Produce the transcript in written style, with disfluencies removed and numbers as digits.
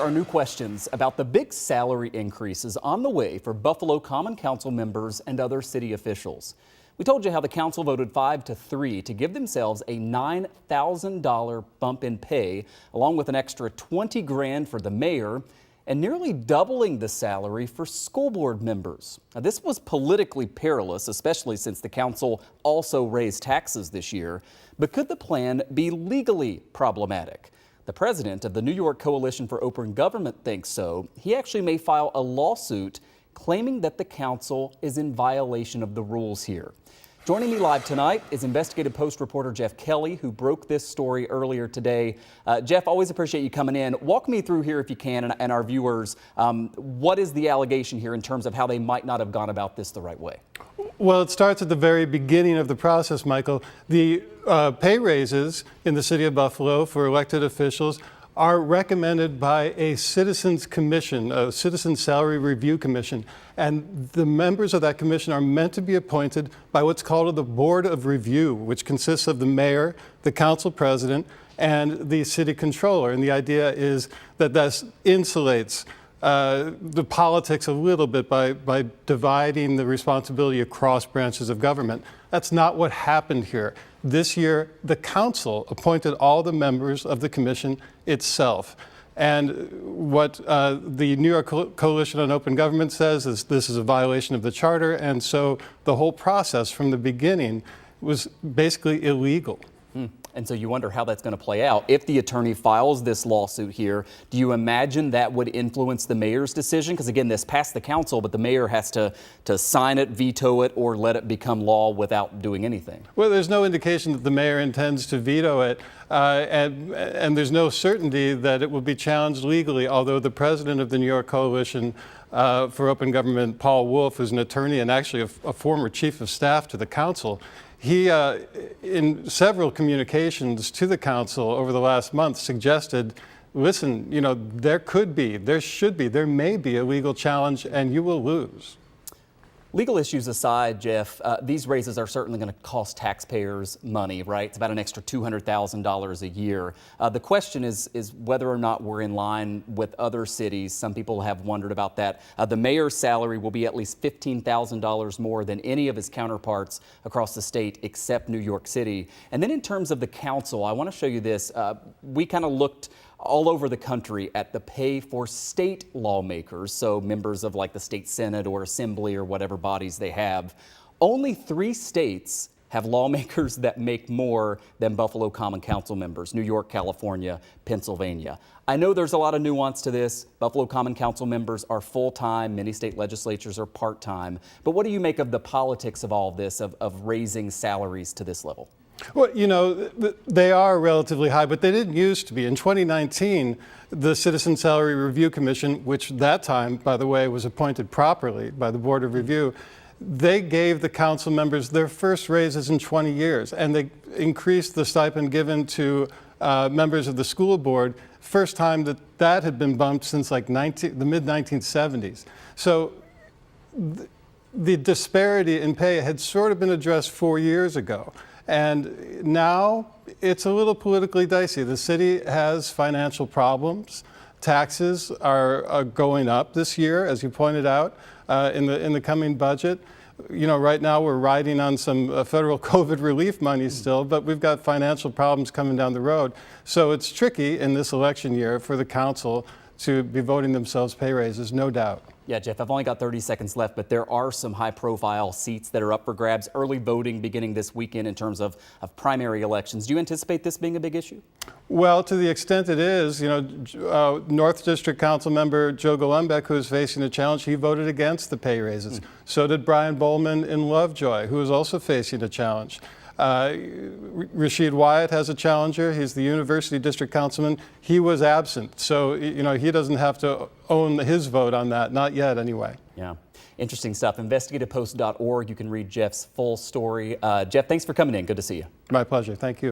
There are new questions about the big salary increases on the way for Buffalo Common Council members and other city officials. We told you how the council voted 5-3 to give themselves a $9,000 bump in pay, along with an extra $20 grand for the mayor and nearly doubling the salary for school board members. Now, this was politically perilous, especially since the council also raised taxes this year. But could the plan be legally problematic? The president of the New York Coalition for Open Government thinks so. He actually may file a lawsuit claiming that the council is in violation of the rules here. Joining me live tonight is Investigative Post reporter Jeff Kelly, who broke this story earlier today. Jeff, always appreciate you coming in. Walk me through here, if you can, and our viewers, what is the allegation here in terms of how they might not have gone about this the right way? Well, it starts at the very beginning of the process, Michael. The pay raises in the city of Buffalo for elected officials are recommended by a citizens commission, a citizen salary review commission. And the members of that commission are meant to be appointed by what's called the board of review, which consists of the mayor, the council president, and the city controller. And the idea is that this insulates the politics a little bit by dividing the responsibility across branches of government. That's not what happened here. This year, the council appointed all the members of the commission itself. And what the New York Coalition on Open Government says is this is a violation of the charter, and so the whole process from the beginning was basically illegal. And so you wonder how that's going to play out. If the attorney files this lawsuit here, do you imagine that would influence the mayor's decision? Because again, this passed the council, but the mayor has to sign it, veto it, or let it become law without doing anything. Well, there's no indication that the mayor intends to veto it, and there's no certainty that it will be challenged legally, although the president of the New York Coalition for Open Government, Paul Wolf, who's an attorney and actually a former chief of staff to the council, he, in several communications to the council over the last month, suggested, listen, you know, there may be a legal challenge and you will lose. Legal issues aside, Jeff, these raises are certainly going to cost taxpayers money, right? It's about an extra $200,000 a year. The question is whether or not we're in line with other cities. Some people have wondered about that. The mayor's salary will be at least $15,000 more than any of his counterparts across the state except New York City. And then in terms of the council, I want to show you this. We kind of looked all over the country at the pay for state lawmakers, so members of like the state Senate or Assembly or whatever bodies they have. Only 3 states have lawmakers that make more than Buffalo Common Council members: New York, California, Pennsylvania. I know there's a lot of nuance to this. Buffalo Common Council members are full-time, many state legislatures are part-time. But what do you make of the politics of all of this, of raising salaries to this level? Well, you know, they are relatively high, but they didn't used to be. In 2019, the Citizen Salary Review Commission, which that time, by the way, was appointed properly by the Board of Review, they gave the council members their first raises in 20 years, and they increased the stipend given to members of the school board, first time that had been bumped since like the mid-1970s. So the disparity in pay had sort of been addressed 4 years ago. And now it's a little politically dicey. The city has financial problems. Taxes are going up this year, as you pointed out, in the coming budget. You know, right now we're riding on some federal COVID relief money still, but we've got financial problems coming down the road. So it's tricky in this election year for the council to be voting themselves pay raises, no doubt. Yeah, Jeff, I've only got 30 seconds left, but there are some high-profile seats that are up for grabs. Early voting beginning this weekend in terms of primary elections. Do you anticipate this being a big issue? Well, to the extent it is, you know, North District Council member Joe Golombek, who is facing a challenge, he voted against the pay raises. So did Brian Bowman in Lovejoy, who is also facing a challenge. Rashid Wyatt has a challenger. He's the University District Councilman. He was absent. So, you know, he doesn't have to own his vote on that. Not yet, anyway. Yeah. Interesting stuff. InvestigativePost.org. You can read Jeff's full story. Jeff, thanks for coming in. Good to see you. My pleasure. Thank you.